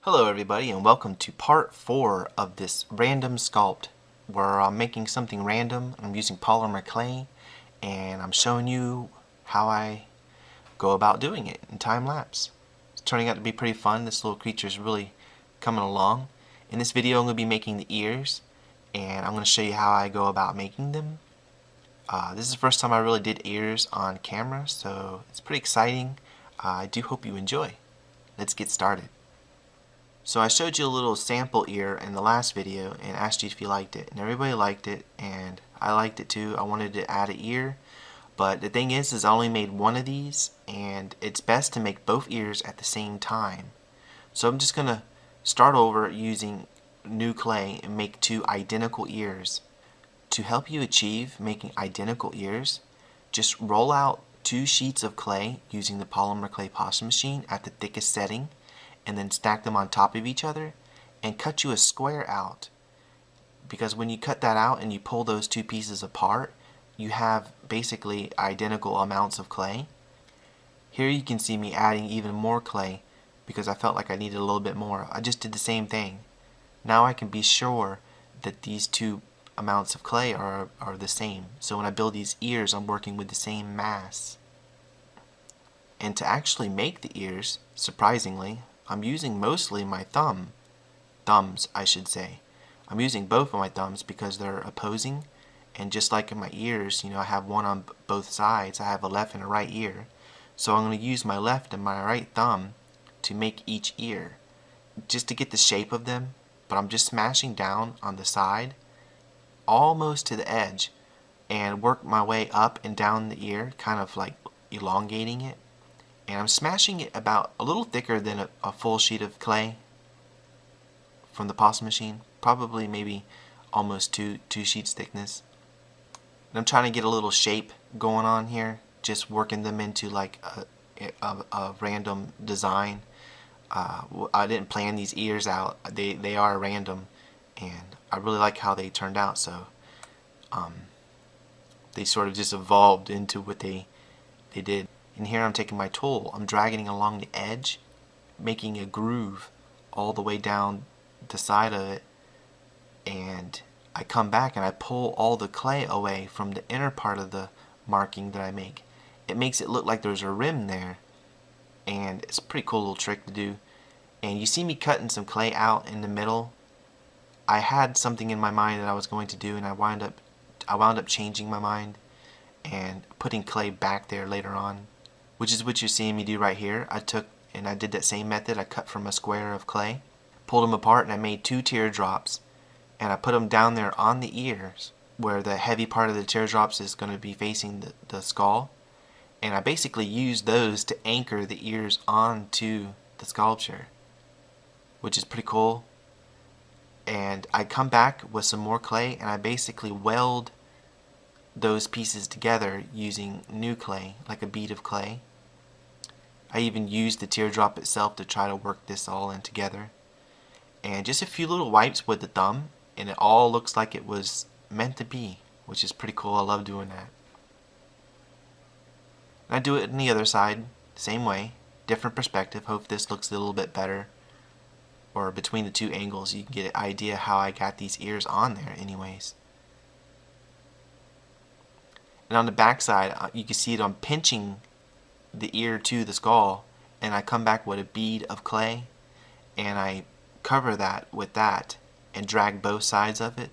Hello everybody and welcome to part 4 of this random sculpt where I'm making something random. I'm using polymer clay and I'm showing you how I go about doing it in time lapse. It's turning out to be pretty fun. This little creature is really coming along. In this video I'm going to be making the ears and I'm going to show you how I go about making them. This is the first time I really did ears on camera, so it's pretty exciting. I do hope you enjoy. Let's get started. So I showed you a little sample ear in the last video and asked you if you liked it, and everybody liked it and I liked it too. I wanted to add an ear, but the thing is I only made one of these and it's best to make both ears at the same time. So I'm just gonna start over using new clay and make two identical ears. To help you achieve making identical ears, just roll out 2 sheets of clay using the polymer clay pasta machine at the thickest setting, and then stack them on top of each other and cut you a square out, because when you cut that out and you pull those 2 pieces apart, you have basically identical amounts of clay. Here you can see me adding even more clay because I felt like I needed a little bit more. I just did the same thing. Now I can be sure that these 2 amounts of clay are the same, so when I build these ears I'm working with the same mass. And to actually make the ears, surprisingly, I'm using mostly my thumbs I should say. I'm using both of my thumbs because they're opposing, and just like in my ears, I have one on both sides. I have a left and a right ear, so I'm going to use my left and my right thumb to make each ear just to get the shape of them, but I'm just smashing down on the side almost to the edge and work my way up and down the ear, kind of like elongating it. And I'm smashing it about a little thicker than a full sheet of clay from the pasta machine, probably maybe almost two sheets thickness. And I'm trying to get a little shape going on here, just working them into like a random design. I didn't plan these ears out. They are random, and I really like how they turned out. So they sort of just evolved into what they did. And here I'm taking my tool, I'm dragging along the edge, making a groove all the way down the side of it, and I come back and I pull all the clay away from the inner part of the marking that I make. It makes it look like there's a rim there, and it's a pretty cool little trick to do. And you see me cutting some clay out in the middle. I had something in my mind that I was going to do, and I wound up changing my mind and putting clay back there later on, which is what you're seeing me do right here. I did that same method. I cut from a square of clay, pulled them apart, and I made 2 teardrops, and I put them down there on the ears where the heavy part of the teardrops is going to be facing the skull, and I basically used those to anchor the ears onto the sculpture, which is pretty cool. And I come back with some more clay and I basically weld those pieces together using new clay, like a bead of clay. I even used the teardrop itself to try to work this all in together. And just a few little wipes with the thumb and it all looks like it was meant to be, which is pretty cool. I love doing that. And I do it on the other side, same way, different perspective. Hope this looks a little bit better. Or between the 2 angles you can get an idea how I got these ears on there anyways. And on the back side you can see it, I'm pinching the ear to the skull, and I come back with a bead of clay and I cover that with that and drag both sides of it.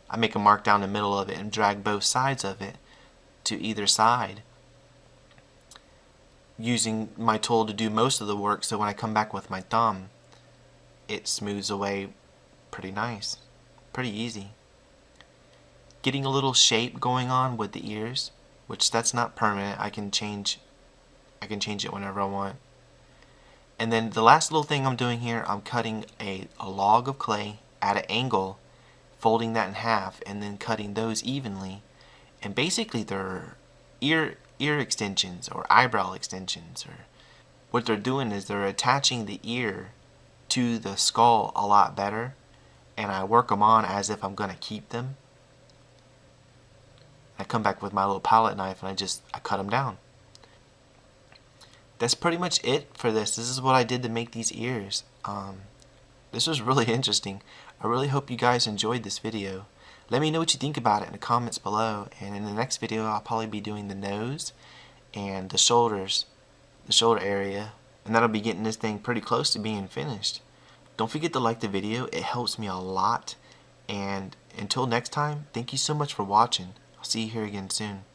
I make a mark down the middle of it and drag both sides of it to either side, using my tool to do most of the work, so when I come back with my thumb it smooths away pretty nice, pretty easy. Getting a little shape going on with the ears, which that's not permanent. I can change it whenever I want. And then the last little thing I'm doing here, I'm cutting a log of clay at an angle, folding that in half, and then cutting those evenly. And basically they're ear extensions or eyebrow extensions. Or what they're doing is they're attaching the ear to the skull a lot better, and I work them on as if I'm going to keep them. I come back with my little palette knife and I cut them down. that's pretty much it for this. This is what I did to make these ears. This was really interesting. I really hope you guys enjoyed this video. Let me know what you think about it in the comments below, and in the next video I'll probably be doing the nose and the shoulders, the shoulder area, and that'll be getting this thing pretty close to being finished. Don't forget to like the video, it helps me a lot, and until next time, thank you so much for watching. I'll see you here again soon.